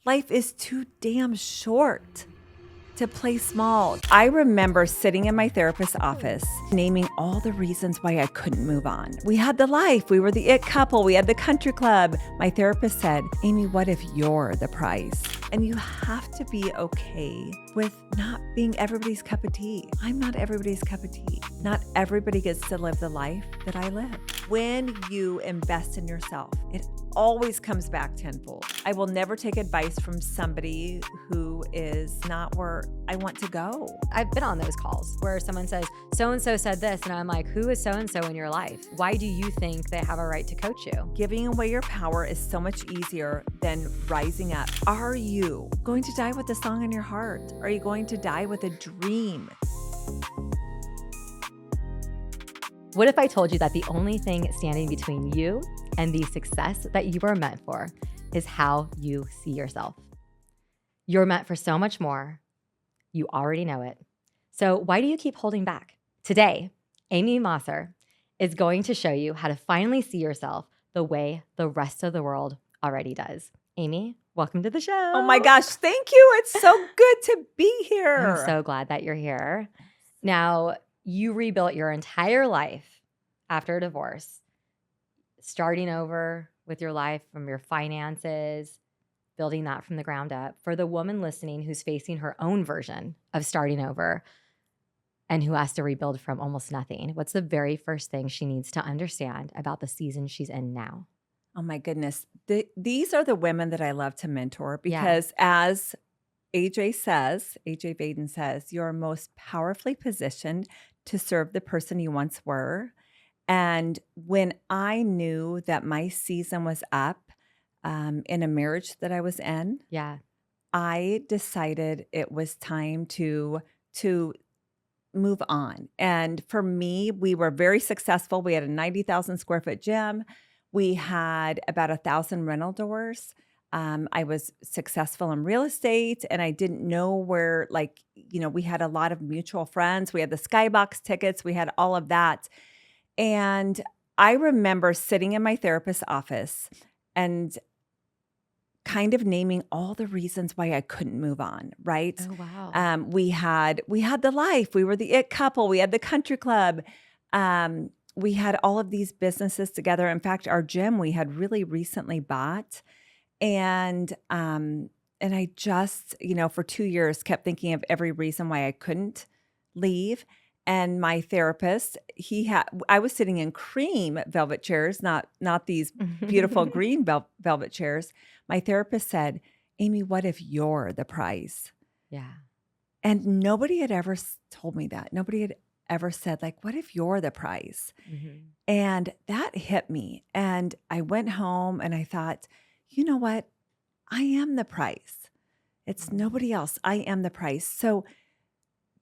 Life is too damn short to play small. I remember sitting in my therapist's office, naming all the reasons why I couldn't move on. We had the life, we were the it couple, we had the country club. My therapist said, Amy, what if you're the prize? And you have to be okay with not being everybody's cup of tea. I'm not everybody's cup of tea. Not everybody gets to live the life that I live. When you invest in yourself, it always comes back tenfold. I will never take advice from somebody who is not where I want to go. I've been on those calls where someone says, so-and-so said this, and I'm like, who is so-and-so in your life? Why do you think they have a right to coach you? Giving away your power is so much easier than rising up. Are you going to die with a song in your heart? Are you going to die with a dream? What if I told you that the only thing standing between you and the success that you are meant for is how you see yourself? You're meant for so much more. You already know it. So why do you keep holding back? Today, Amy Mosser is going to show you how to finally see yourself the way the rest of the world already does. Amy, welcome to the show. Oh my gosh, thank you. It's so good to be here. I'm so glad that you're here. Now, you rebuilt your entire life after a divorce, starting over with your life from your finances, building that from the ground up. For the woman listening who's facing her own version of starting over and who has to rebuild from almost nothing, what's the very first thing she needs to understand about the season she's in now? Oh my goodness. These are the women that I love to mentor because as AJ Vaden says, you're most powerfully positioned to serve the person you once were. And when I knew that my season was up in a marriage that I was in, I decided it was time to move on. And for me, we were very successful. We had a 90,000 square foot gym. We had about 1,000 rental doors. I was successful in real estate and I didn't know where, we had a lot of mutual friends. We had the Skybox tickets. We had all of that. And I remember sitting in my therapist's office and kind of naming all the reasons why I couldn't move on, right? Oh, wow. We had the life, we were the it couple, we had the country club. We had all of these businesses together. In fact, our gym we had really recently bought. And I just, for 2 years kept thinking of every reason why I couldn't leave. And my therapist, I was sitting in cream velvet chairs, not these beautiful green velvet chairs. My therapist said, Amy, what if you're the prize? Yeah. And nobody had ever told me that. Nobody had ever said, what if you're the prize? Mm-hmm. And that hit me. And I went home and I thought, you know what? I am the prize. It's nobody else. I am the prize. So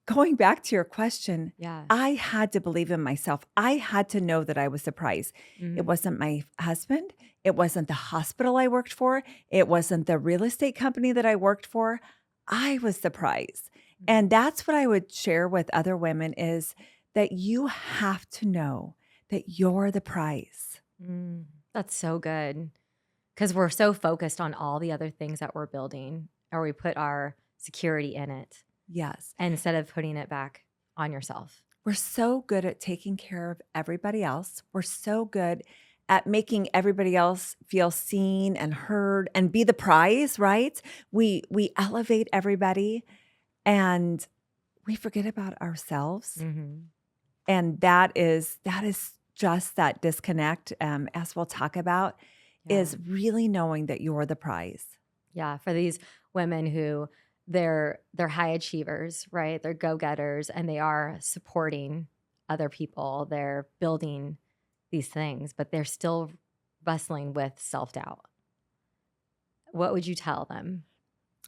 going back to your question, I had to believe in myself. I had to know that I was the prize. Mm-hmm. It wasn't my husband. It wasn't the hospital I worked for. It wasn't the real estate company that I worked for. I was the prize. Mm-hmm. And that's what I would share with other women is that you have to know that you're the prize. That's so good. Because we're so focused on all the other things that we're building, or we put our security in it. Yes. And instead of putting it back on yourself. We're so good at taking care of everybody else. We're so good at making everybody else feel seen and heard and be the prize, right? We elevate everybody and we forget about ourselves. Mm-hmm. And that is just that disconnect, as we'll talk about, is really knowing that you're the prize. Yeah, for these women who they're high achievers, right? They're go-getters and they are supporting other people. They're building these things, but they're still wrestling with self-doubt. What would you tell them?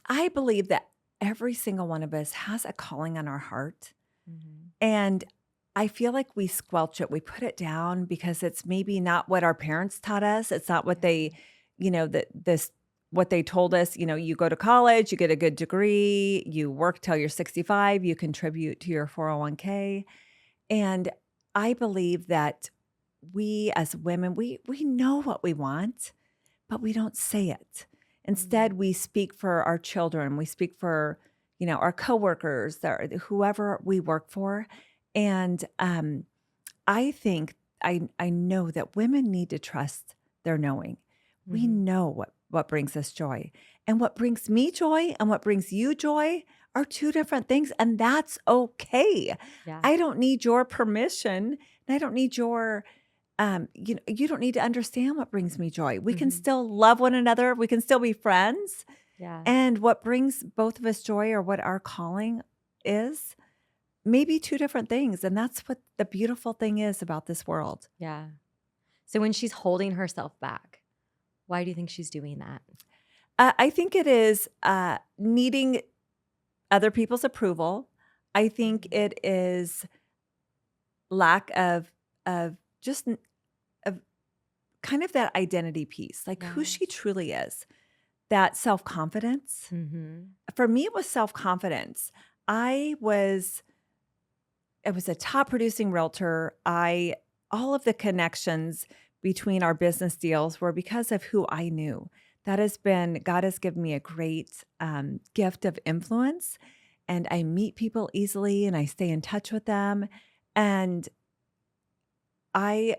I believe that every single one of us has a calling on our heart. Mm-hmm. And I feel like we squelch it. We put it down because it's maybe not what our parents taught us. It's not what they, what they told us. You go to college, you get a good degree, you work till you're 65, you contribute to your 401k. And I believe that we as women, we know what we want, but we don't say it. Instead, we speak for our children. We speak for, our coworkers, whoever we work for. And I think I know that women need to trust their knowing. We know what brings us joy. And what brings me joy and what brings you joy are two different things. And that's okay. Yeah. I don't need your permission. And I don't need your, you don't need to understand what brings me joy. We can still love one another. We can still be friends. Yeah. And what brings both of us joy, or what our calling is, maybe two different things. And that's what the beautiful thing is about this world. Yeah. So when she's holding herself back, why do you think she's doing that? I think it is needing other people's approval. I think it is lack of just of kind of that identity piece, like who she truly is, that self-confidence. For me, it was self-confidence. I was a top producing realtor. All of the connections between our business deals were because of who I knew. God has given me a great gift of influence, and I meet people easily and I stay in touch with them. And I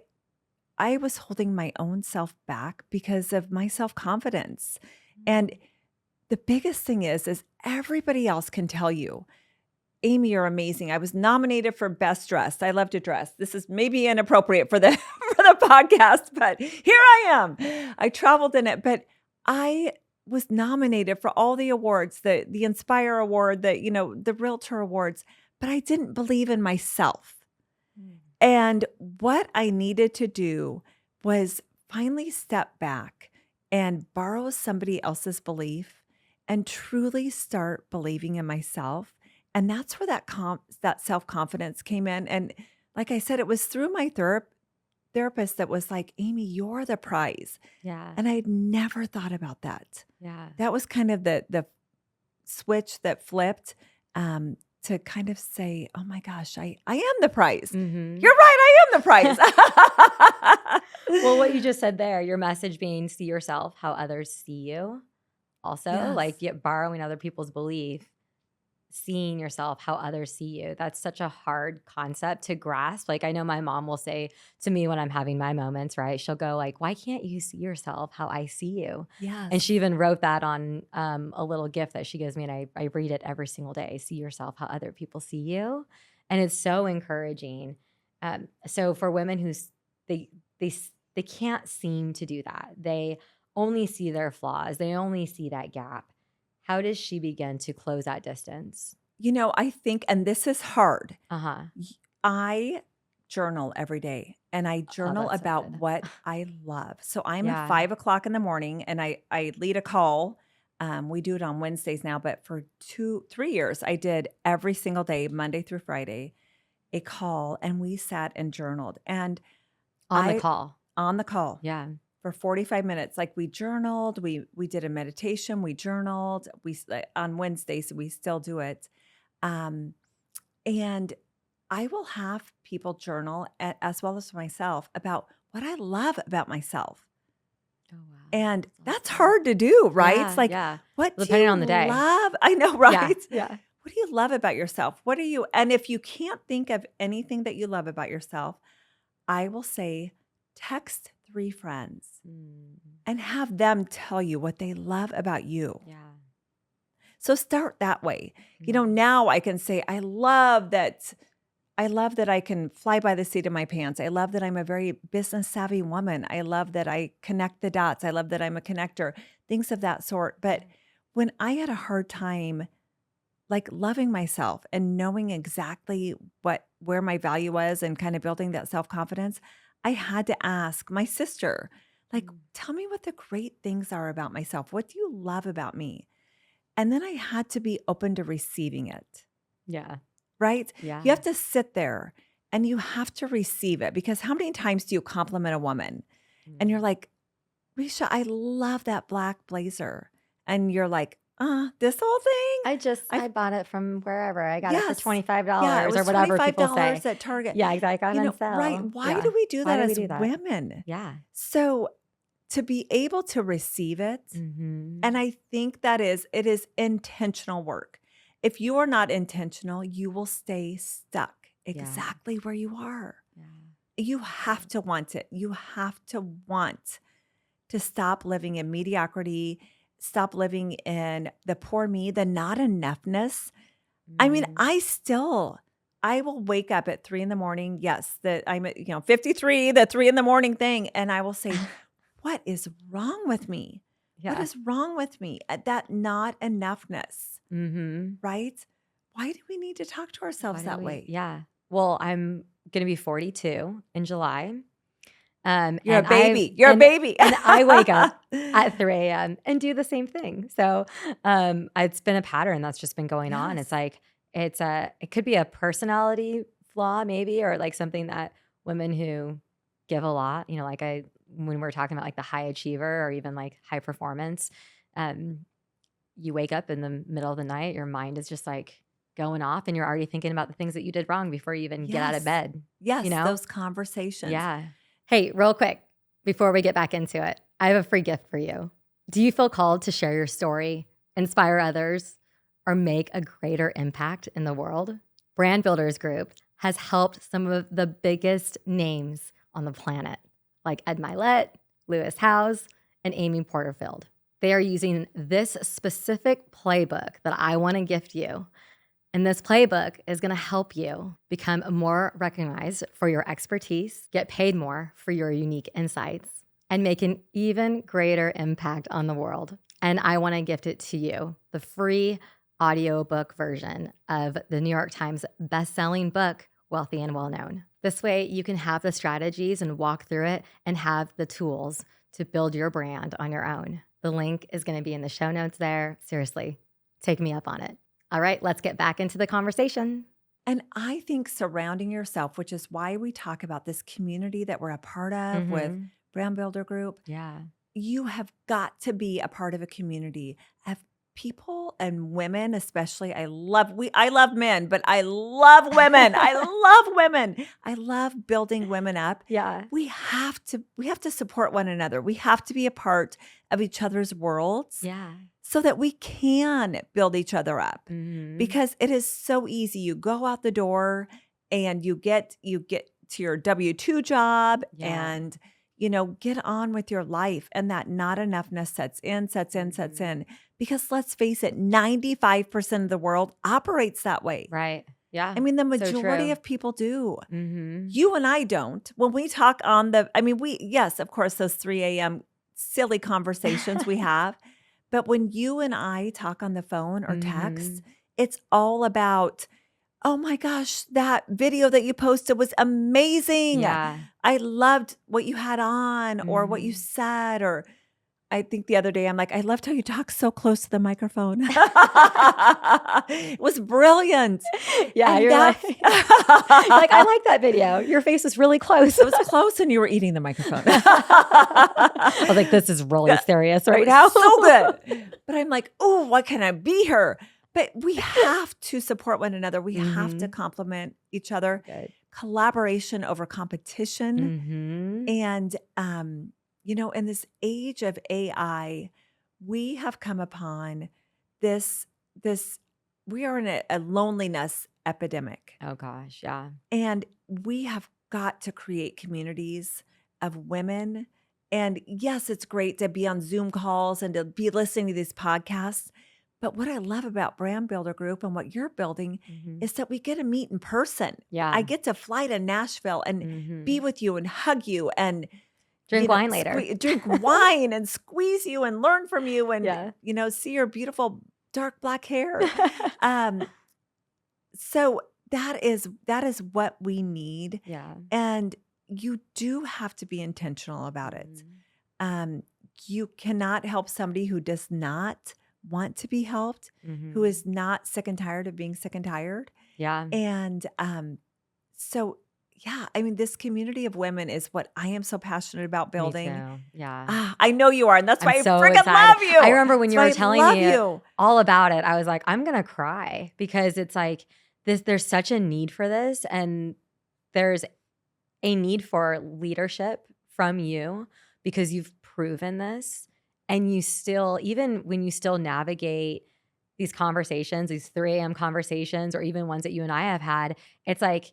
was holding my own self back because of my self-confidence. And the biggest thing is everybody else can tell you, Amy, you're amazing. I was nominated for Best Dressed. I love to dress. This is maybe inappropriate for the for the podcast, but here I am. I traveled in it, but I was nominated for all the awards, the Inspire Award, the Realtor Awards, but I didn't believe in myself. And what I needed to do was finally step back and borrow somebody else's belief and truly start believing in myself. And that's where that self-confidence came in. And like I said, it was through my therapist that was like, Amy, you're the prize. Yeah. And I'd never thought about that. Yeah. That was kind of the switch that flipped to kind of say, oh my gosh, I am the prize. You're right, I am the prize. Well, what you just said there, your message being see yourself how others see you. Also, like borrowing other people's belief, seeing yourself how others see you. That's such a hard concept to grasp. Like I know my mom will say to me when I'm having my moments, right? She'll go like, why can't you see yourself how I see you? Yes. And she even wrote that on a little gift that she gives me, and I read it every single day. See yourself how other people see you. And it's so encouraging. So for women who they can't seem to do that. They only see their flaws. They only see that gap. How does she begin to close that distance? I think, and this is hard. Uh-huh. I journal every day, and I journal that's so about good. what I love. So I'm Yeah. at 5:00 in the morning, and I lead a call. We do it on Wednesdays now, but for 3 years, I did every single day, Monday through Friday, a call, and we sat and journaled. And On the call. Yeah. Yeah. For 45 minutes, like we journaled, we did a meditation, we journaled, on Wednesdays, we still do it. And I will have people journal as well as myself about what I love about myself. Oh, wow. And that's awesome. hard to do, right? Yeah, It's like, yeah. what do Depending you on the day. love? I know, right? Yeah. What do you love about yourself? And if you can't think of anything that you love about yourself, I will say, text 3 friends and have them tell you what they love about you. Yeah. So start that way. Now I can say, I love that I can fly by the seat of my pants. I love that I'm a very business savvy woman. I love that I connect the dots. I love that I'm a connector, things of that sort. But when I had a hard time like loving myself and knowing exactly where my value was and kind of building that self-confidence, I had to ask my sister, like, tell me what the great things are about myself. What do you love about me? And then I had to be open to receiving it. Yeah. Right? Yeah. You have to sit there and you have to receive it, because how many times do you compliment a woman and you're like, Risha, I love that black blazer. And you're like, this whole thing? I bought it from wherever. I got it for $25 Yeah, it was or whatever people $25 say. at Target. Yeah, exactly. On sale. Right. Why Yeah. do we do Why that do we as do that? women? Yeah. So to be able to receive it. Mm-hmm. And I think it is intentional work. If you are not intentional, you will stay stuck exactly where you are. Yeah. You have to want it. You have to want to stop living in mediocrity, stop living in the poor me, the not enoughness. I mean, I will wake up at 3 a.m. Yes, that I'm at, 53, the 3 a.m. thing. And I will say, what is wrong with me? What Yeah. is wrong with me? That not enoughness, Mm-hmm. right? Why do we need to talk to ourselves that way? Yeah. Well, I'm going to be 42 in July. You're a And baby. You're a baby. and I wake up at 3 a.m. and do the same thing. So it's been a pattern that's just been going on. It's Yes. like it could be a personality flaw maybe, or like something that women who give a lot, like when we're talking about like the high achiever or even like high performance, you wake up in the middle of the night, your mind is just like going off and you're already thinking about the things that you did wrong before you even get out of Yes. bed. Yes, You know? those conversations. Yeah. Hey, real quick, before we get back into it, I have a free gift for you. Do you feel called to share your story, inspire others, or make a greater impact in the world? Brand Builders Group has helped some of the biggest names on the planet, like Ed Milet, Lewis Howes, and Amy Porterfield. They are using this specific playbook that I want to gift you. And this playbook is going to help you become more recognized for your expertise, get paid more for your unique insights, and make an even greater impact on the world. And I want to gift it to you, the free audiobook version of the New York Times best-selling book, Wealthy and Well-Known. This way you can have the strategies and walk through it and have the tools to build your brand on your own. The link is going to be in the show notes there. Seriously, take me up on it. All right, let's get back into the conversation. And I think surrounding yourself, which is why we talk about this community that we're a part of with Brand Builder Group, Yeah. you have got to be a part of a community of people and women, especially. I love men, but I love women. I love women. I love building women up. Yeah. We have to support one another. We have to be a part of each other's worlds. Yeah. So that we can build each other up. Mm-hmm. Because it is so easy. You go out the door and you get to your W-2 job and get on with your life, and that not enoughness sets in. Because let's face it, 95% of the world operates that way. Right. Yeah. I mean, the So majority true. of people do. Mm-hmm. You and I don't. When we talk yes, of course, those 3 a.m. silly conversations we have. But when you and I talk on the phone or text, it's all about, oh my gosh, that video that you posted was amazing. Yeah. I loved what you had on or what you said. Or I think the other day, I'm like, I loved how you talk so close to the microphone. It was brilliant. Yeah. And You're like, I like that video. Your face is really close. It was close and you were eating the microphone. I was like, this is really serious right now. So good. But I'm like, oh, why can't I be here? But we have to support one another. We have to complement each other. Good. Collaboration over competition. And, in this age of AI, we have come upon this, we are in a loneliness epidemic. Oh gosh. Yeah. And we have got to create communities of women. And yes, it's great to be on Zoom calls and to be listening to these podcasts. But what I love about Brand Builder Group and what you're building is that we get to meet in person. Yeah. I get to fly to Nashville and be with you and hug you and drink wine later. Drink wine and squeeze you and learn from you and, see your beautiful dark black hair. So that is what we need. Yeah. And you do have to be intentional about it. You cannot help somebody who does not want to be helped, who is not sick and tired of being sick and tired. Yeah. And so, yeah, I mean, this community of women is what I am so passionate about building. Me too. Yeah. I know you are. And that's why I so freaking excited. love you. I remember when you were telling me you. all about it, I was like, I'm going to cry because it's like there's such a need for this. And there's a need for leadership from you because you've proven this, and you still, even when you still navigate these conversations, these 3 a.m. conversations, or even ones that you and I have had, it's like,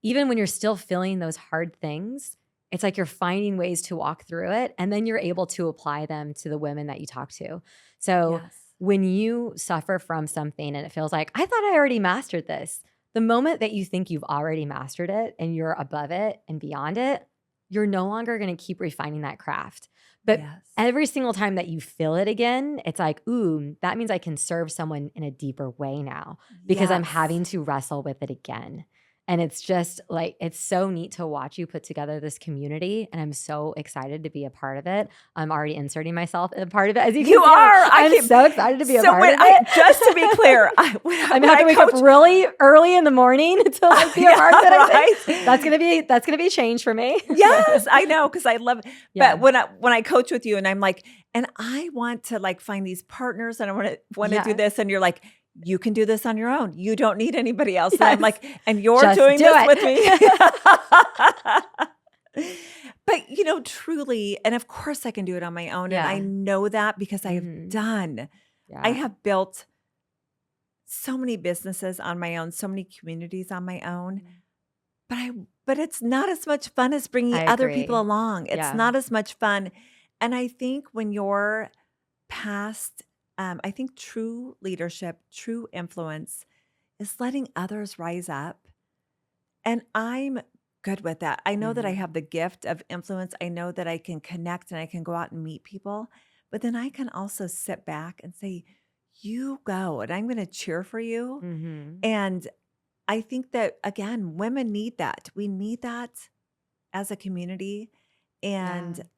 even when you're still feeling those hard things, it's like you're finding ways to walk through it, and then you're able to apply them to the women that you talk to. So Yes. when you suffer from something and it feels like, I thought I already mastered this, the moment that you think you've already mastered it and you're above it and beyond it, you're no longer going to keep refining that craft. But Yes. every single time that you feel it again, it's like, ooh, that means I can serve someone in a deeper way now because I'm Yes. having to wrestle with it again. And it's just like, it's so neat to watch you put together this community. And I'm so excited to be a part of it. I'm already inserting myself in a part of it. As you can You see, are. I'm so excited to be a So part when of it. just to be clear, I'm going to have to wake up really early in the morning to like be a part of it. I think. That's gonna be change for me. Yes, I know, because I love it. Yeah. But when I coach with you and I'm like, and I want to like find these partners and I want to do Yes. this, and you're like, you can do this on your own. You don't need anybody else. And Yes. I'm like, and you're Just doing do this it. with me. But truly, and of course I can do it on my own. Yeah. And I know that because I have Mhm. done. Yeah. I have built so many businesses on my own, so many communities on my own. But it's not as much fun as bringing I other people agree. along. It's Yeah. not as much fun. And I think when you're past, I think true leadership, true influence is letting others rise up. And I'm good with that. I know that I Mhm. have the gift of influence. I know that I can connect and I can go out and meet people. But then I can also sit back and say, you go, and I'm going to cheer for you. Mhm. And I think that, again, women need that. We need that as a community. And,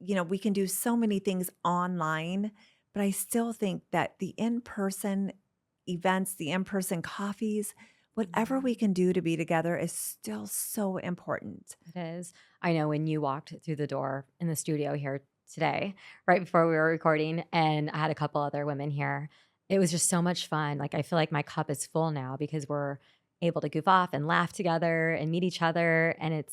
Yeah. we can do so many things online, but I still think that the in-person events, the in-person coffees, whatever we Mhm. can do to be together is still so important. It is. I know when you walked through the door in the studio here today, right before we were recording, and I had a couple other women here, it was just so much fun. Like, I feel like my cup is full now because we're able to goof off and laugh together and meet each other. And it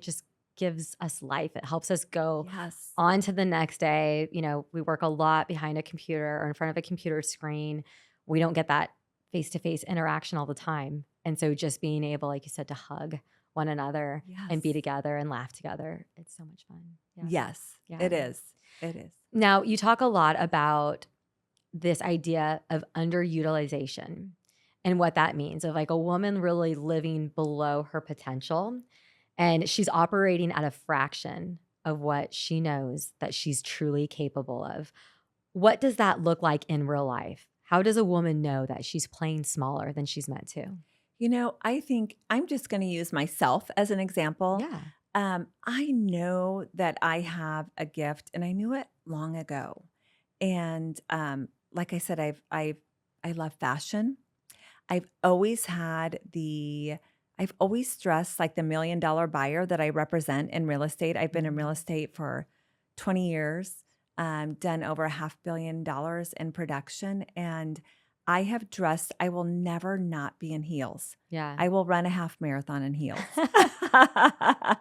just gives us life. It helps us go Yes. on to the next day. We work a lot behind a computer or in front of a computer screen. We don't get that face-to-face interaction all the time. And so just being able, like you said, to hug one another and be Yes. together and laugh together, it's so much fun. Yeah. Yes, Yeah. it is. It is. Now, you talk a lot about this idea of underutilization and what that means, of like a woman really living below her potential, and she's operating at a fraction of what she knows that she's truly capable of. What does that look like in real life? How does a woman know that she's playing smaller than she's meant to? I think I'm just going to use myself as an example. Yeah. I know that I have a gift, and I knew it long ago. And like I said, I love fashion. I've always I've always dressed like the $1 million buyer that I represent in real estate. I've been in real estate for 20 years, done over $500 million in production, and I have dressed. I will never not be in heels. Yeah. I will run a half marathon in heels. It's a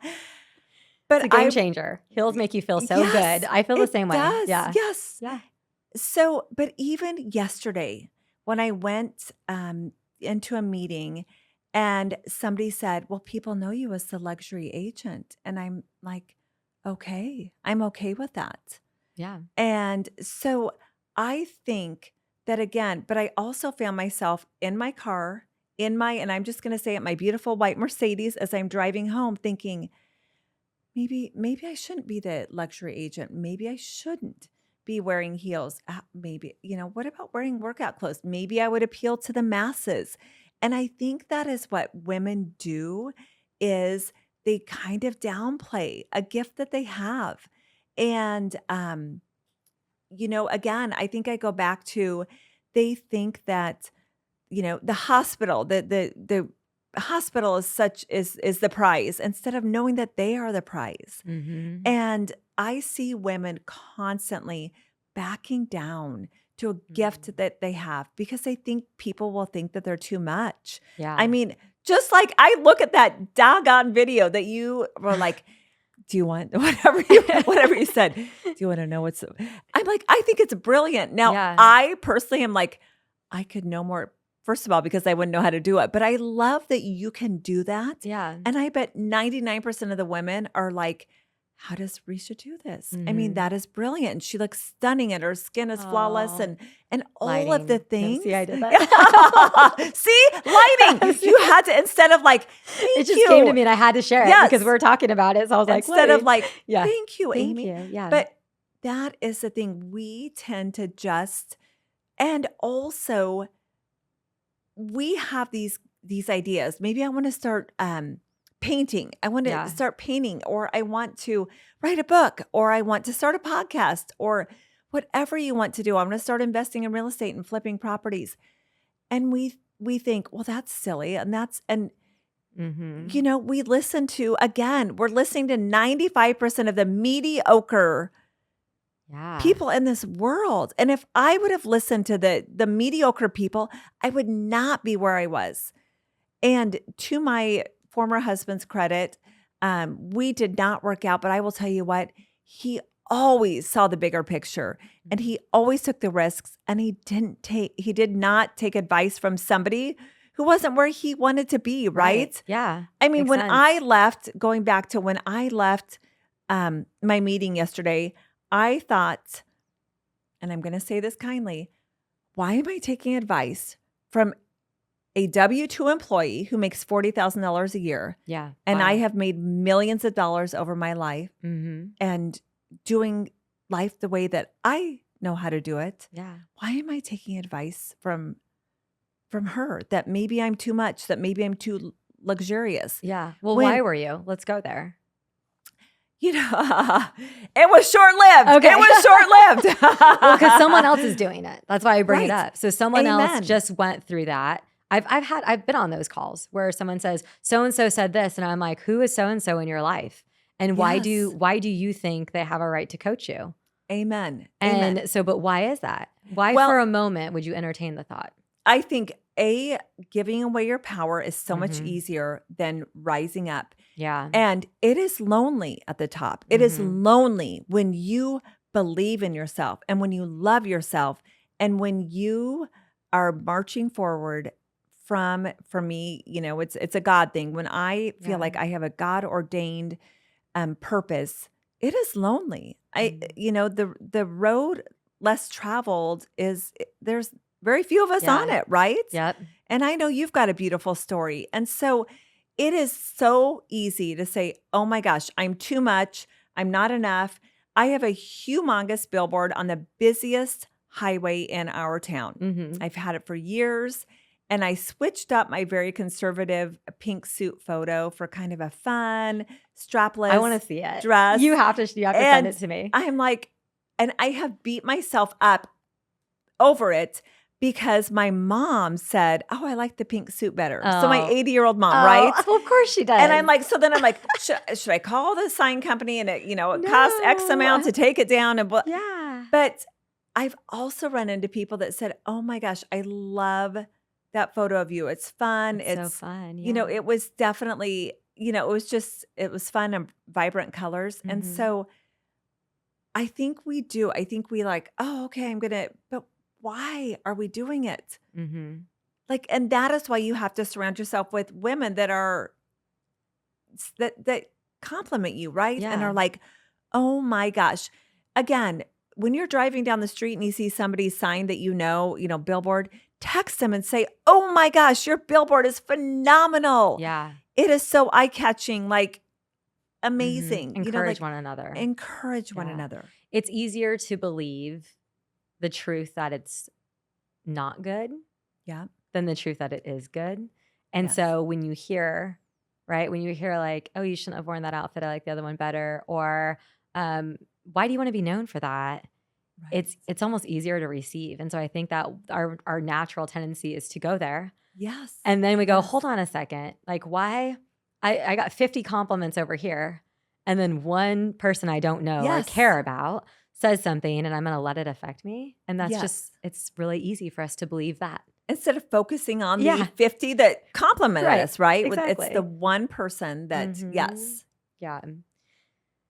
But game changer. Heels make you feel so yes, good. I feel the it same way. does. Yeah. Yes. Yeah. So, but even yesterday, when I went into a meeting and somebody said, well, people know you as the luxury agent. And I'm like, okay, I'm okay with that. Yeah. And so I think that again, but I also found myself in my car, and I'm just going to say it, my beautiful white Mercedes as I'm driving home thinking, maybe I shouldn't be the luxury agent. Maybe I shouldn't be wearing heels. Maybe, what about wearing workout clothes? Maybe I would appeal to the masses. And I think that is what women do is they kind of downplay a gift that they have. And again, I think I go back to they think that the hospital, the hospital is the prize instead of knowing that they are the prize. Mm-hmm. And I see women constantly backing down to a gift that they have because they think people will think that they're too much. Yeah. I mean, just like I look at that doggone video that you were like, do you want whatever you said? Do you want to know what's? I'm like, I think it's brilliant. Now, I personally am like, I could know more. First of all, because I wouldn't know how to do it, but I love that you can do that. Yeah. And I bet 99% of the women are like, how does Risha do this? I mean, that is brilliant. And she looks stunning and her skin is flawless and all lighting. of the things. No, see, I did that. See, lighting. You had to, instead of like, it just came to me and I had to share it because we were talking about it. So I was like, instead of like, yeah. thank you, Thank Amy. you. Yeah. But that is the thing. We tend to just, and also we have these ideas. Maybe I want to start painting. I want to start painting, or I want to write a book, or I want to start a podcast, or whatever you want to do. I want to start investing in real estate and flipping properties. And we think, well, that's silly. And you know, we listen to, again, we're listening to 95% of the mediocre people in this world. And if I would have listened to the mediocre people, I would not be where I was. And to my former husband's credit, we did not work out, but I will tell you what, he always saw the bigger picture and he always took the risks, and he did not take advice from somebody who wasn't where he wanted to be. Right. Yeah. I mean, when I left, going back to when I left my meeting yesterday, I thought, and I'm going to say this kindly, why am I taking advice from a W-2 employee who makes $40,000 a year? Yeah. And I have made millions of dollars over my life and doing life the way that I know how to do it. Yeah. Why am I taking advice from her that maybe I'm too much, that maybe I'm too luxurious? Yeah. Well, why were you? Let's go there. You know, it was short-lived. Okay. It was short-lived. Well, because someone else is doing it. That's why I bring it up. So someone else just went through that. I've been on those calls where someone says, so-and-so said this. And I'm like, who is so-and-so in your life? And why do you think they have a right to coach you? Amen. And so, but why is that? Why for a moment would you entertain the thought? I think giving away your power is so much easier than rising up. Yeah. And it is lonely at the top. It is lonely when you believe in yourself and when you love yourself and when you are marching forward for me, you know, it's a God thing. When I feel like I have a God ordained purpose, it is lonely. You know, the road less traveled there's very few of us on it, right? Yep. And I know you've got a beautiful story. And so it is so easy to say, oh my gosh, I'm too much. I'm not enough. I have a humongous billboard on the busiest highway in our town. I've had it for years. And I switched up my very conservative pink suit photo for kind of a fun, strapless I want to see it. Dress. You have to send it to me. I'm like, and I have beat myself up over it because my mom said, oh, I like the pink suit better. So my 80-year-old mom, right? Well, of course she does. And I'm like, so then I'm like, should I call the sign company and it costs X amount to take it down? And But I've also run into people that said, oh my gosh, I love that photo of you. It's fun. It's so fun. Yeah. You know, it was definitely, you know, it was fun and vibrant colors. And so I think we do. I think we like, oh, okay, but why are we doing it? Like, and that is why you have to surround yourself with women that compliment you, right? Yeah. And are like, oh my gosh. Again, when you're driving down the street and you see somebody's sign that you know, billboard, text them and say, oh my gosh, your billboard is phenomenal. Yeah. It is so eye-catching, like amazing. Encourage one another. Encourage one another. It's easier to believe the truth that it's not good than the truth that it is good. And so when you hear, like, oh, you shouldn't have worn that outfit, I like the other one better, or why do you want to be known for that? Right. It's almost easier to receive. And so I think that our natural tendency is to go there. Yes. And then we go, hold on a second. Like, why? I got 50 compliments over here. And then one person I don't know or care about says something and I'm going to let it affect me. And that's it's really easy for us to believe that. Instead of focusing on the 50 that complimented us, right? Exactly. It's the one person that, Yeah.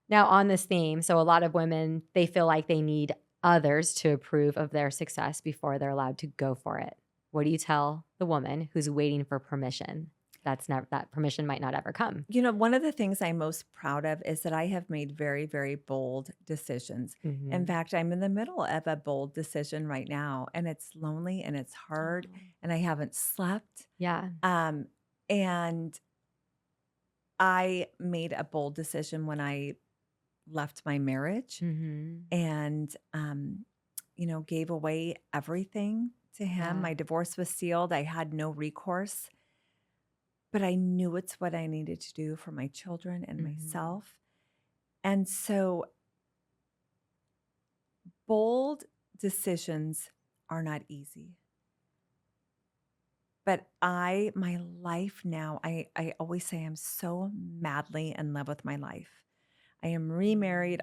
Now, on this theme, so a lot of women, they feel like they need others to approve of their success before they're allowed to go for it. What do you tell the woman who's waiting for permission? That permission might not ever come. One of the things I'm most proud of is that I have made very, very bold decisions. In fact, I'm in the middle of a bold decision right now, and it's lonely and it's hard, Oh. and I haven't slept. Yeah. And I made a bold decision when I left my marriage and, gave away everything to him. Yeah. My divorce was sealed. I had no recourse, but I knew it's what I needed to do for my children and myself. And so bold decisions are not easy. But my life now, I always say I'm so madly in love with my life. I am remarried.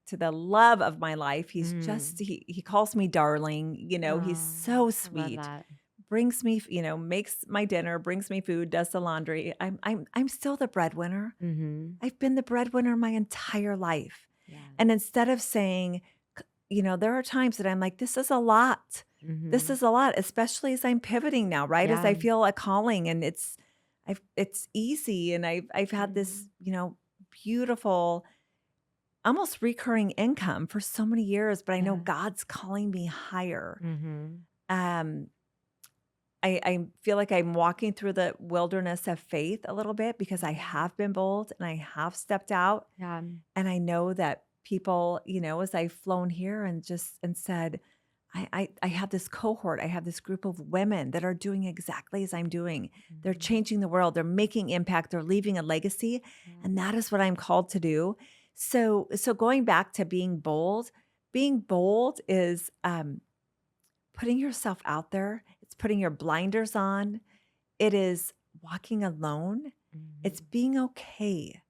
To the love of my life. He's just, he calls me darling. He's so I love sweet. that. Brings me, makes my dinner, brings me food, does the laundry. I'm still the breadwinner. I've been the breadwinner my entire life. Yeah. And instead of saying, there are times that I'm like, this is a lot. This is a lot, especially as I'm pivoting now, right? As I Yeah. feel a calling, and it's easy, and I've had this, beautiful, almost recurring income for so many years, but I know Yeah. God's calling me higher. Mm-hmm. I feel like I'm walking through the wilderness of faith a little bit because I have been bold and I have stepped out. Yeah. And I know that people, as I've flown here and said, I have this cohort, I have this group of women that are doing exactly as I'm doing. They're changing the world. They're making impact. They're leaving a legacy. And that is what I'm called to do. So going back to being bold is putting yourself out there. It's putting your blinders on. It is walking alone. It's being okay.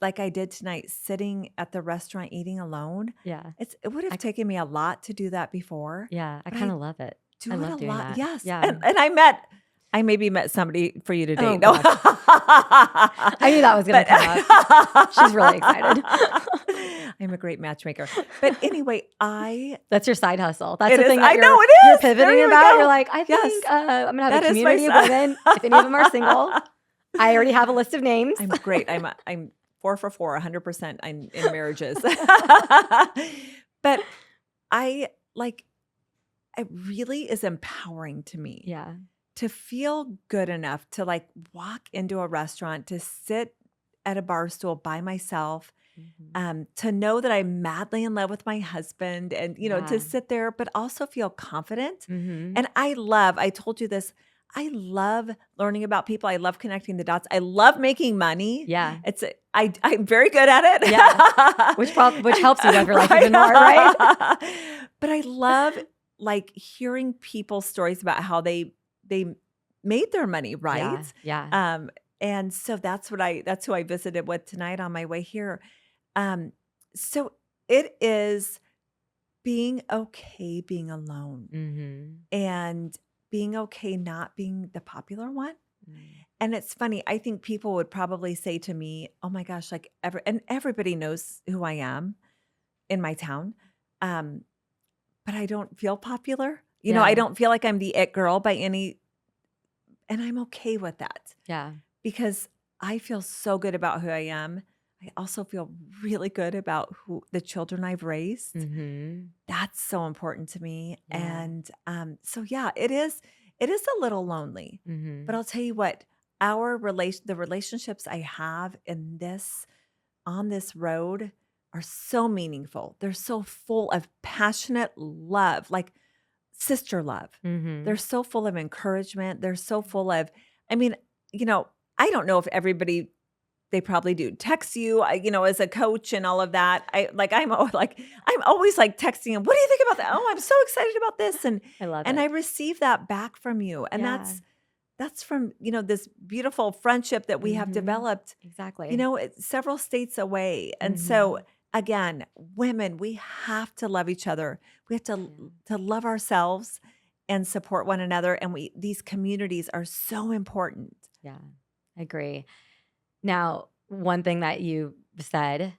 Like I did tonight, sitting at the restaurant eating alone. Yeah. It would have taken me a lot to do that before. Yeah. I but kind of love it. do I it love a doing lot. that. Yes. Yeah. And I maybe met somebody for you to Oh, date. No. gosh. I knew that was going to come up. She's really excited. I'm a great matchmaker. But anyway, That's your side hustle. That's It the is. thing that I know it you're is. There pivoting you about. go. You're like, I Yes. think I'm going to have That a is my community of side. women. If any of them are single, I already have a list of names. I'm great. I'm 4 for 4, 100% in marriages. But it really is empowering to me. Yeah. To feel good enough to walk into a restaurant, to sit at a bar stool by myself, to know that I'm madly in love with my husband, and to sit there, but also feel confident. And I told you this, I love learning about people. I love connecting the dots. I love making money. Yeah. I'm very good at it. Yeah. Which helps you live your life even more, right? But I love hearing people's stories about how they made their money, right? Yeah. And so that's who I visited with tonight on my way here. So it is being okay being alone and being okay not being the popular one. And it's funny, I think people would probably say to me, oh my gosh, and everybody knows who I am in my town. But I don't feel popular. I don't feel like I'm the it girl by any, and I'm okay with that. Yeah. Because I feel so good about who I am. I also feel really good about the children I've raised. That's so important to me. Yeah. And so yeah, it is a little lonely. But I'll tell you what, the relationships I have on this road are so meaningful. They're so full of passionate love, like sister love. They're so full of encouragement. They're so full of, I don't know if everybody, they probably do text you, as a coach and all of that. I'm always texting them. What do you think about that? Oh, I'm so excited about this. And I love and it. I receive that back from you. And that's from, this beautiful friendship that we have developed, Exactly. several states away. And so again, women, we have to love each other. We have to love ourselves and support one another. And these communities are so important. Yeah, I agree. Now, one thing that you said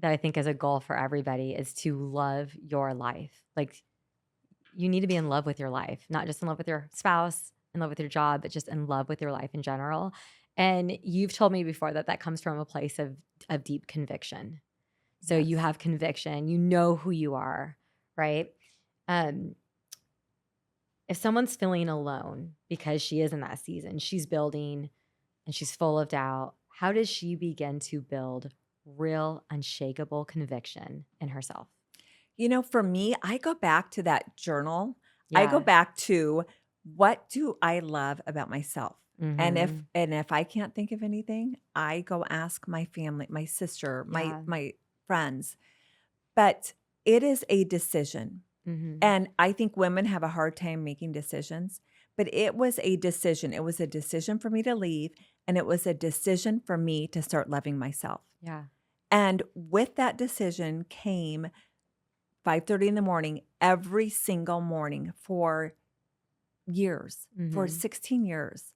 that I think is a goal for everybody is to love your life. Like, you need to be in love with your life, not just in love with your spouse, in love with your job, but just in love with your life in general. And you've told me before that that comes from a place of deep conviction. So you Yes. have conviction, you know who you are, right? Um, if someone's feeling alone because she is in that season, she's building and she's full of doubt, how does she begin to build real, unshakable conviction in herself? For me, I go back to that journal. I go Yeah. back to what do I love about myself? And if Mm-hmm. and if I can't think of anything, I go ask my family, my sister, my Yeah. my friends. But it is a decision. Mm-hmm. And I think women have a hard time making decisions, but it was a decision. It was a decision for me to leave, and it was a decision for me to start loving myself. Yeah. And with that decision came 5:30 in the morning every single morning for years, for Mm-hmm. 16 years.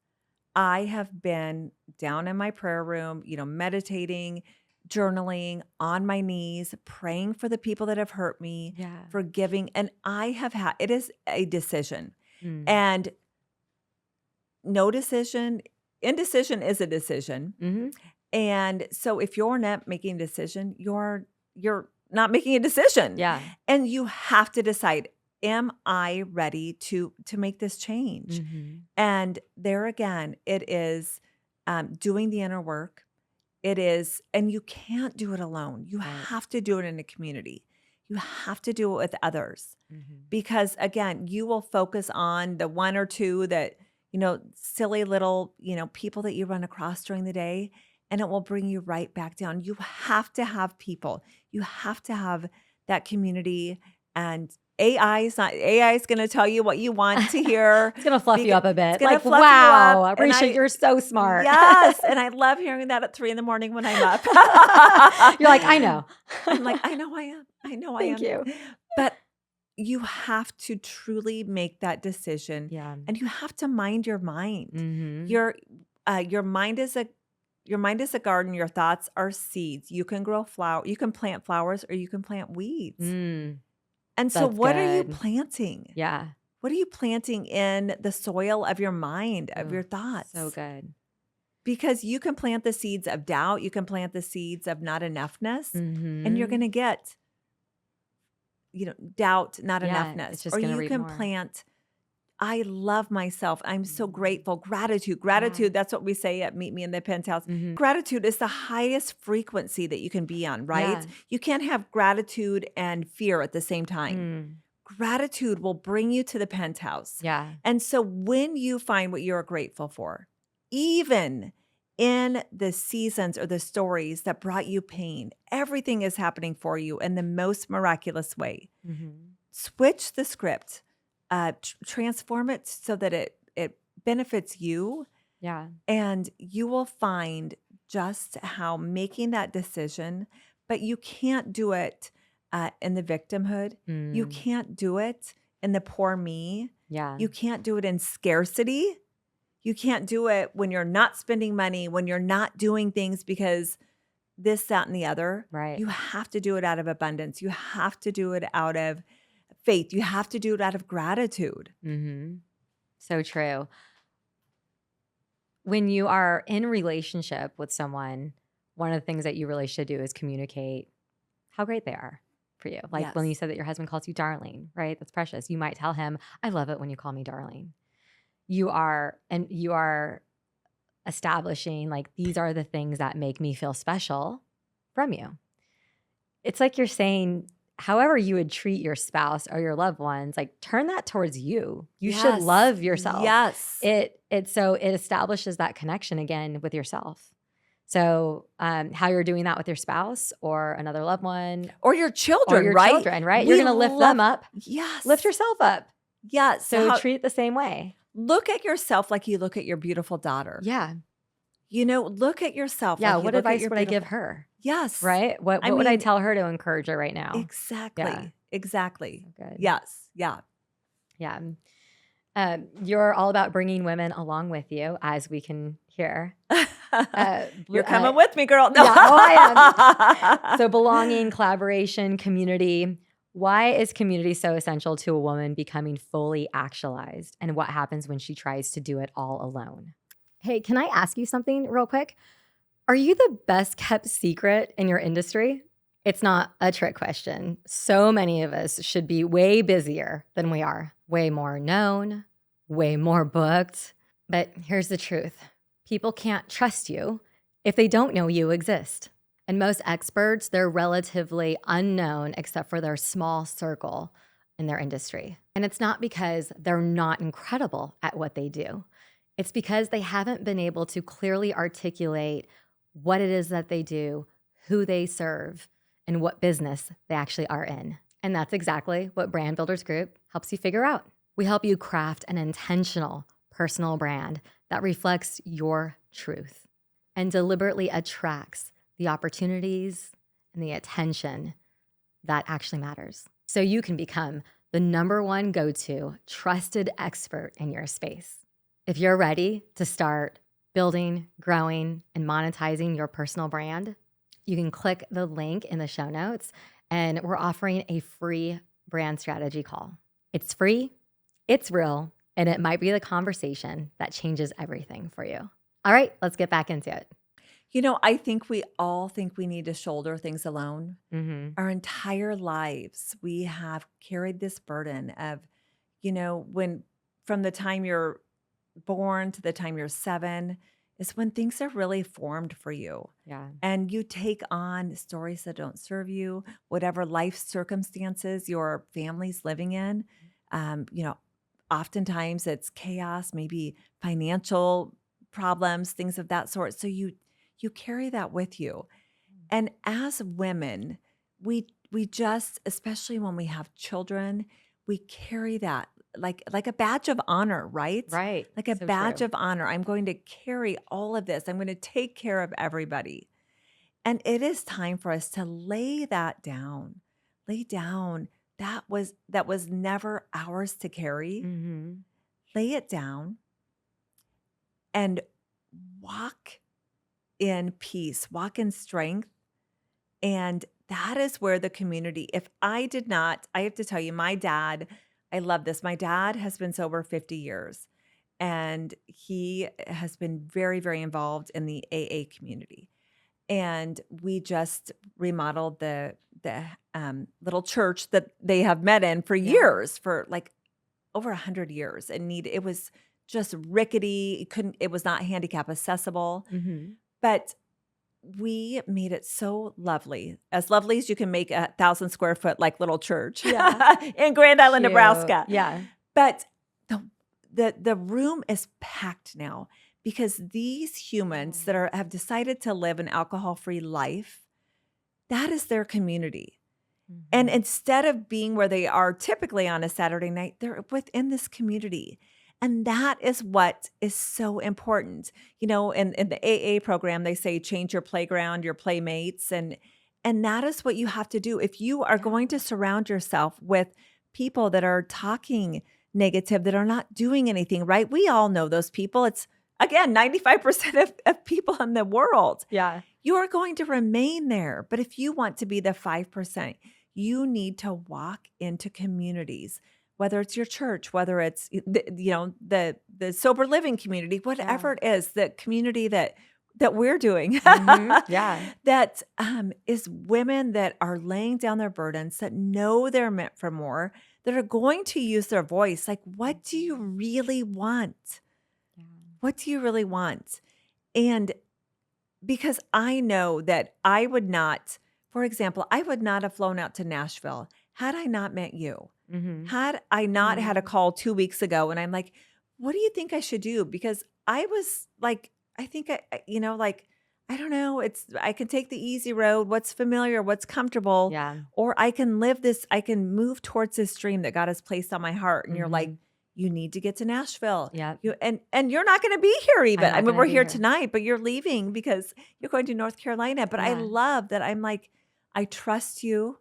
I have been down in my prayer room, meditating, journaling, on my knees, praying for the people that have hurt me, Yeah. forgiving. And I have had, it is a decision. Mm. And no decision, indecision is a decision. Mm-hmm. And so if you're not making a decision, you're not making a decision. Yeah. And you have to decide, am I ready to make this change? Mm-hmm. And there again, it is doing the inner work. It is, and you can't do it alone. You Right. have to do it in a community. You have to do it with others Mm-hmm. because again, you will focus on the one or two that, silly little, people that you run across during the day, and it will bring you right back down. You have to have people. You have to have that community, and AI is going to tell you what you want to hear. It's going to fluff you up a It's bit. going to Like, fluff you wow, up. Appreciate you're so smart. Yes, and I love hearing that at 3 in the morning when I'm up. You're like, I know. I'm like, I know I am. I know I Thank am. you. But you have to truly make that decision, Yeah. and you have to mind your mind. Mm-hmm. Your mind is a garden. Your thoughts are seeds. You can you can plant flowers, or you can plant weeds. Mm, And so that's what are you good. planting? Yeah. What are you planting in the soil of your mind, of Ooh, your thoughts? so good. Because you can plant the seeds of doubt, you can plant the seeds of not enoughness, and you're Mm-hmm. going to get, doubt, not Yeah, enoughness. it's just Or going to you reap can more. plant, I love myself. I'm so Mhm. grateful. Gratitude. Yeah. Gratitude. That's what we say at Meet Me in the Penthouse. Mm-hmm. Gratitude is the highest frequency that you can be on, right? Yeah. You can't have gratitude and fear at the same time. Mm. Gratitude will bring you to the penthouse. Yeah. And so when you find what you're grateful for, even in the seasons or the stories that brought you pain, everything is happening for you in the most miraculous way. Mm-hmm. Switch the script, transform it so that it benefits you, Yeah. and you will find just how making that decision, but you can't do it in the victimhood. You Mm. can't do it in the poor me. Yeah. You can't do it in scarcity. You can't do it when you're not spending money, when you're not doing things because this, that, and the other. Right. You have to do it out of abundance. You have to do it out of faith. You have to do it out of gratitude. Mm-hmm. So true. When you are in relationship with someone, one of the things that you really should do is communicate how great they are for you. Like when you Yes. said that your husband calls you darling, right? That's precious. You might tell him, I love it when you call me darling. You are establishing like these are the things that make me feel special from you. It's like you're saying, however you would treat your spouse or your loved ones, like turn that towards you. You should Yes. love yourself. Yes. It establishes that connection again with yourself. So how you're doing that with your spouse or another loved one Or your children, or your right? children, right? You're We going to lift them love- up. Yes. Lift yourself up. Yes. So treat it the same way. Look at yourself like you look at your beautiful daughter. Yeah. Look at yourself. Yeah. like you What look at advice your would I give beautiful- her? Yes. Right? What would I tell her to encourage her right now? Exactly. Yeah. Exactly. So good. Yes. Yeah. Yeah. You're all about bringing women along with you, as we can hear. You're coming with me, girl. No. Yeah, oh, I am. So belonging, collaboration, community. Why is community so essential to a woman becoming fully actualized? And what happens when she tries to do it all alone? Hey, can I ask you something real quick? Are you the best kept secret in your industry? It's not a trick question. So many of us should be way busier than we are, way more known, way more booked. But here's the truth. People can't trust you if they don't know you exist. And most experts, they're relatively unknown except for their small circle in their industry. And it's not because they're not incredible at what they do. It's because they haven't been able to clearly articulate what it is that they do, who they serve, and what business they actually are in. And that's exactly what Brand Builders Group helps you figure out. We help you craft an intentional personal brand that reflects your truth and deliberately attracts the opportunities and the attention that actually matters. So you can become the #1 go-to trusted expert in your space. If you're ready to start building, growing, and monetizing your personal brand, you can click the link in the show notes, and we're offering a free brand strategy call. It's free, it's real, and it might be the conversation that changes everything for you. All right, let's get back into it. I think we all think we need to shoulder things alone. Mm-hmm. Our entire lives, we have carried this burden of, when from the time you're born to the time you're 7 is when things are really formed for you. Yeah. And you take on stories that don't serve you, whatever life circumstances your family's living in. Oftentimes it's chaos, maybe financial problems, things of that sort. So you carry that with you. And as women, we just, especially when we have children, we carry that like a badge of honor, right? Right. Like a So badge true. of honor. I'm going to carry all of this. I'm going to take care of everybody. And it is time for us to lay that down. Lay down. That was never ours to carry. Mm-hmm. Lay it down and walk in peace, walk in strength. And that is where the community, if I did not, I have to tell you, my dad, I love this. My dad has been sober 50 years and he has been very, very involved in the AA community. And we just remodeled the little church that they have met in for years, for like over 100 years. And it was just rickety. It was not handicap accessible, Mm-hmm. but we made it so lovely as you can make 1,000 square foot like little church in Grand Island, Cute. Nebraska. Yeah. But the room is packed now because these humans that have decided to live an alcohol-free life, that is their community. Mm-hmm. And instead of being where they are typically on a Saturday night, they're within this community. And that is what is so important. In the AA program, they say change your playground, your playmates. And that is what you have to do. If you are going to surround yourself with people that are talking negative, that are not doing anything, right? We all know those people. It's, again, 95% of people in the world. Yeah. You are going to remain there. But if you want to be the 5%, you need to walk into communities, whether it's your church, whether it's the sober living community, whatever it is, the community that we're doing. Mm-hmm. Yeah. That is women that are laying down their burdens, that know they're meant for more, that are going to use their voice. Like, what do you really want? Yeah. What do you really want? And because I know that I would not, for example, I would not have flown out to Nashville had I not met you. Mm-hmm. Had I not had a call 2 weeks ago and I'm like, what do you think I should do? Because I was like, I think I don't know. I can take the easy road, what's familiar, what's comfortable. Yeah. Or I can I can move towards this dream that God has placed on my heart. And you're like, you need to get to Nashville. Yeah. And you're not going to be here even. I mean, we're here here tonight, but you're leaving because you're going to North Carolina. But I love that I'm like, I trust you.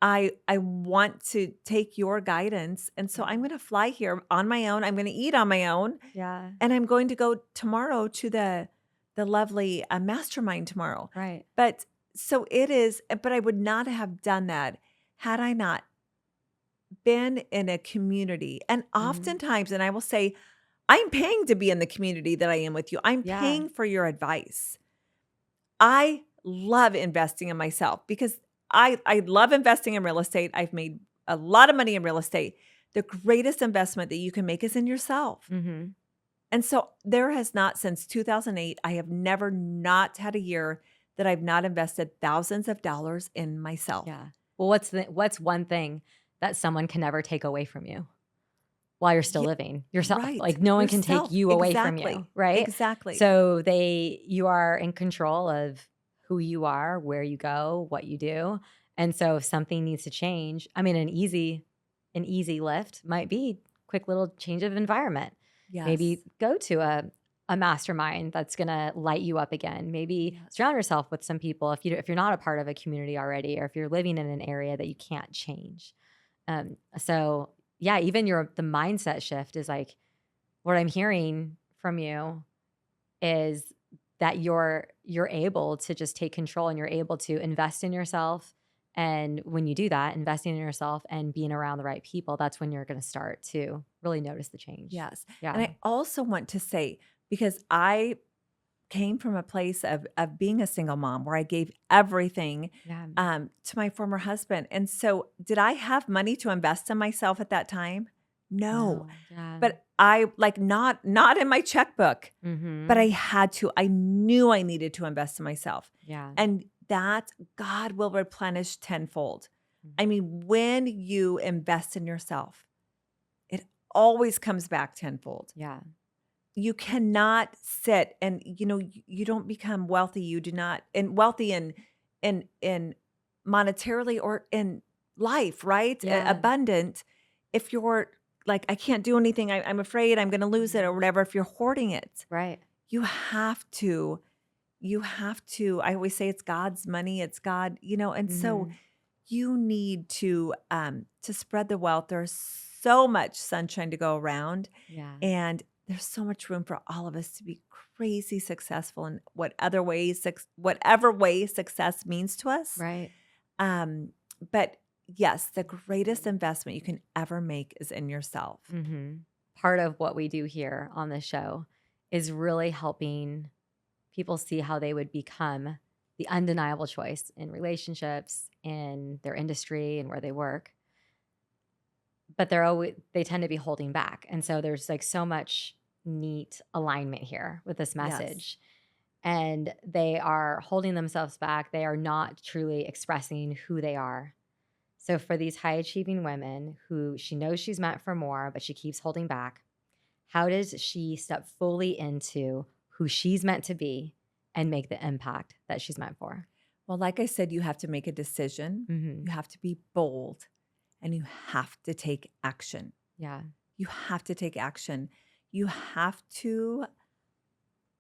I want to take your guidance. And so I'm going to fly here on my own. I'm going to eat on my own. Yeah. And I'm going to go tomorrow to the lovely mastermind tomorrow. Right. But so it is, but I would not have done that had I not been in a community. And Mhm. oftentimes, and I will say, I'm paying to be in the community that I am with you. I'm Yeah. paying for your advice. I love investing in myself because I love investing in real estate. I've made a lot of money in real estate. The greatest investment that you can make is in yourself. Mhm. And so there has not since 2008, I have never not had a year that I've not invested thousands of dollars in myself. Yeah. Well, what's one thing that someone can never take away from you while you're still Yeah, living? Yourself. right. Like no one can take Yourself. you away from you, Exactly. right? Exactly. So you are in control of who you are, where you go, what you do. And so if something needs to change, I mean, an easy lift might be quick little change of environment. Yes. Maybe go to a mastermind that's going to light you up again. Maybe Yes. surround yourself with some people if you're not a part of a community already, or if you're living in an area that you can't change. So yeah, even the mindset shift is like what I'm hearing from you is that you're able to just take control and you're able to invest in yourself. And when you do that, investing in yourself and being around the right people, that's when you're going to start to really notice the change. Yes. And Yeah. I also want to say, because I came from a place of being a single mom where I gave everything Yeah. to my former husband. And so did I have money to invest in myself at that time? No. No. Yeah. But I like not in my checkbook, but I Mhm. had to. I knew I needed to invest in myself. Yeah. And that God will replenish tenfold. Mhm. I mean, when you invest in yourself, it always comes back tenfold. Yeah. You cannot sit and you don't become wealthy. You do not and wealthy in monetarily or in life, right? Yeah. Abundant. If you're like, I can't do anything, I'm afraid I'm going to lose it or Mhm. whatever. If you're hoarding it, Right. you have to. You have to. I always say it's God's money. It's God, and so Mhm. you need to spread the wealth. There's so much sunshine to go around, Yeah. and there's so much room for all of us to be crazy successful in whatever way success means to us. Right. But yes, the greatest investment you can ever make is in yourself. Mhm. Part of what we do here on this show is really helping people see how they would become the undeniable choice in relationships, in their industry, and where they work. But they tend to be holding back. And so there's like so much neat alignment here with this Yes. message. And they are holding themselves back. They are not truly expressing who they are. So for these high achieving women who she knows she's meant for more, but she keeps holding back, how does she step fully into who she's meant to be and make the impact that she's meant for? Well, like I said, you have to make a decision. Mhm. You have to be bold and you have to take action. Yeah. You have to take action. You have to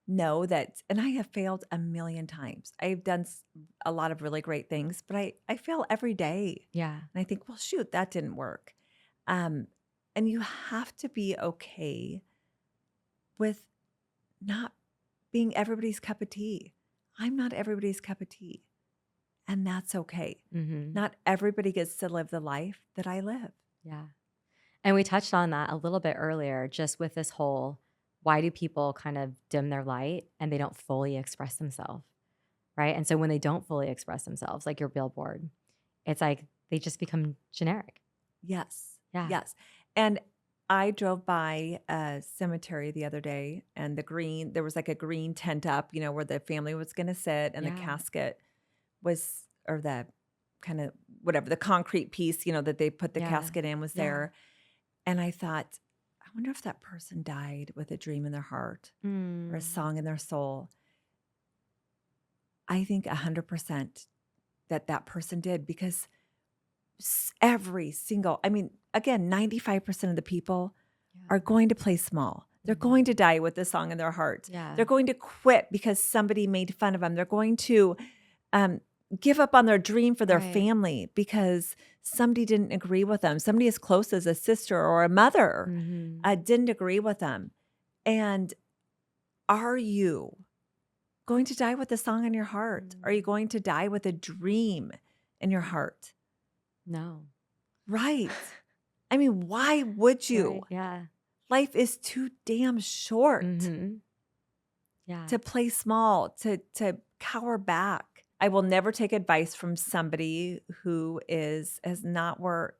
know that, and I have failed a million times. I've done a lot of really great things, but I fail every day. Yeah. And I think, well, shoot, that didn't work. Um, and you have to be okay with not being everybody's cup of tea. I'm not everybody's cup of tea, and that's okay. Mhm. Not everybody gets to live the life that I live. Yeah. And we touched on that a little bit earlier, just with this whole why do people kind of dim their light and they don't fully express themselves? Right. And so when they don't fully express themselves, like your billboard, it's like they just become generic. Yes. Yeah. Yes. And I drove by a cemetery the other day and there was like a green tent up, where the family was going to sit and the Yeah. casket or the kind of whatever, the concrete piece, that they put the Yeah. casket in was Yeah. there. And I thought, I wonder if that person died with a dream in their heart or a Mm. song in their soul. I think 100% that person did because every single, I mean, again, 95% of the people Yeah. are going to play small. They're Mhm. going to die with a song in their heart. Yeah. They're going to quit because somebody made fun of them. They're going to um, give up on their dream for their Right. family because somebody didn't agree with them. Somebody as close as a sister or a mother Mhm. didn't agree with them. And are you going to die with a song in your heart? Are you going to die with a dream in your heart? No. Right. I mean, why would you? Right. Yeah. Life is too damn short Yeah. to play small, to cower back. I will never take advice from somebody who is not where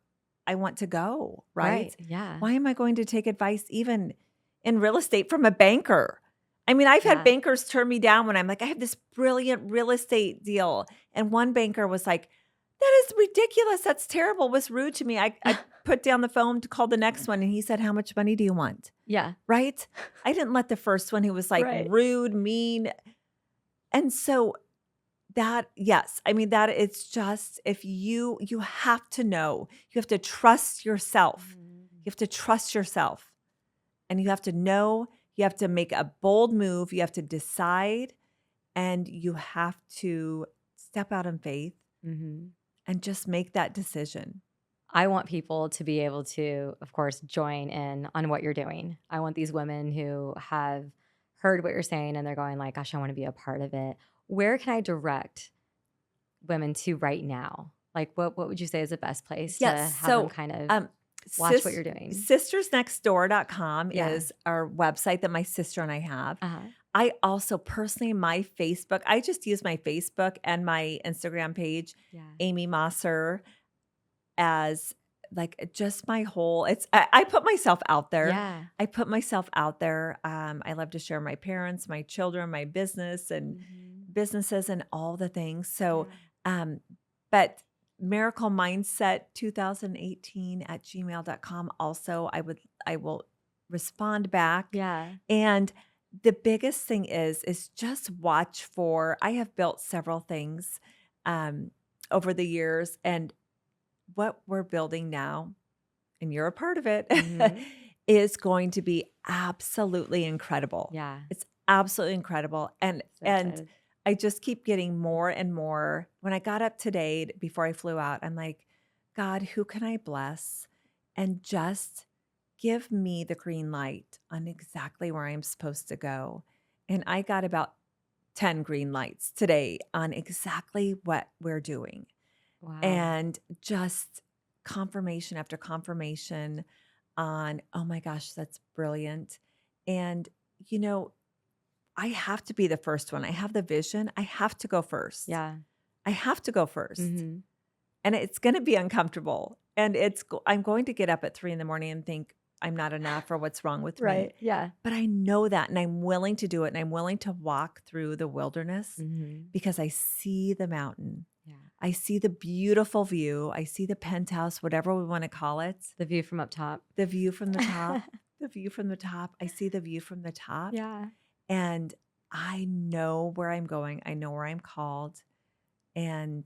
I want to go, right? Yeah. Why am I going to take advice even in real estate from a banker? I mean, I've had Yeah. bankers turn me down when I'm like, I have this brilliant real estate deal. And one banker was like, that is ridiculous. That's terrible. It was rude to me. I put down the phone to call the next one and he said, how much money do you want? Yeah. Right? I didn't let the first one who was like Right. rude, mean. And so that, yes, I mean, that it's just, if you have to know, you have to trust yourself. You have to trust yourself and you have to know, you have to make a bold move. You have to decide and you have to step out in faith and just make that decision. I want people to be able to, of course, join in on what you're doing. I want these women who have heard what you're saying and they're going like, gosh, I want to be a part of it. Where can I direct women to right now? Like what would you say is the best place to have them kind of watch what you're doing? Sistersnextdoor.com is our website that my sister and I have. I also personally, my Facebook, I just use my Facebook and my Instagram page, Amy Mosser, as like just my whole, I put myself out there. Yeah. I put myself out there. I love to share my parents, my children, my business and businesses and all the things. So, but Miracle Mindset 2018 at gmail.com. Also, I will respond back. Yeah. And the biggest thing is just watch for, I have built several things over the years, and what we're building now, and you're a part of it, is going to be absolutely incredible. Yeah. It's absolutely incredible. And excited. I just keep getting more and more. When I got up today before I flew out, I'm like, God, who can I bless? And just give me the green light on exactly where I'm supposed to go. And I got about 10 green lights today on exactly what we're doing. Wow. And just confirmation after confirmation on, oh my gosh, that's brilliant. And, you know, I have to be the first one. I have the vision. I have to go first. Yeah. I have to go first. And it's going to be uncomfortable. And I'm going to get up at 3 a.m. and think I'm not enough or what's wrong with me. Yeah. But I know that and I'm willing to do it. And I'm willing to walk through the wilderness because I see the mountain. Yeah. I see the beautiful view. I see the penthouse, whatever we want to call it. The view from up top. The view from the top. The view from the top. I see the view from the top. Yeah. And I know where I'm going. I know where I'm called. And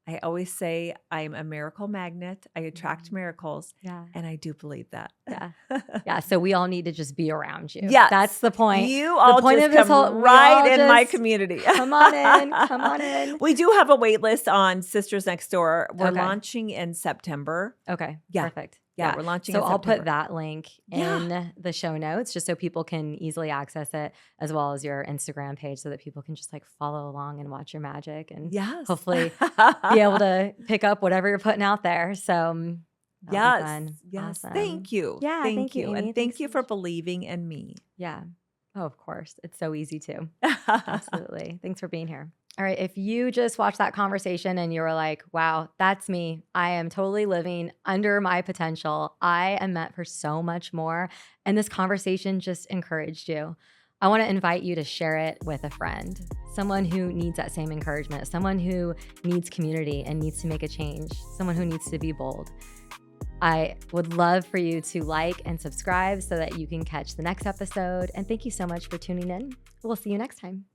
I always say I'm a miracle magnet. I attract miracles. Yeah. And I do believe that. Yeah. Yeah. So we all need to just be around you. Yes. That's the point. You all point just of this come whole- right in my just community. Come on in. Come on in. We do have a wait list on Sisters Next Door. We're Okay. launching in September. Okay. Yeah. Perfect. Yeah, we're launching So in I'll September. put that link in the show notes just so people can easily access it, as well as your Instagram page so that people can just like follow along and watch your magic and Yes. hopefully be able to pick up whatever you're putting out there. So that'll be Yes. fun. Yes. Awesome. Thank you. Yeah, thank you, Amy. And Thanks thank you so for much. believing in me. Yeah. Oh, of course. It's so easy too. Absolutely. Thanks for being here. All right. If you just watched that conversation and you were like, wow, that's me. I am totally living under my potential. I am meant for so much more. And this conversation just encouraged you. I want to invite you to share it with a friend, someone who needs that same encouragement, someone who needs community and needs to make a change, someone who needs to be bold. I would love for you to like and subscribe so that you can catch the next episode. And thank you so much for tuning in. We'll see you next time.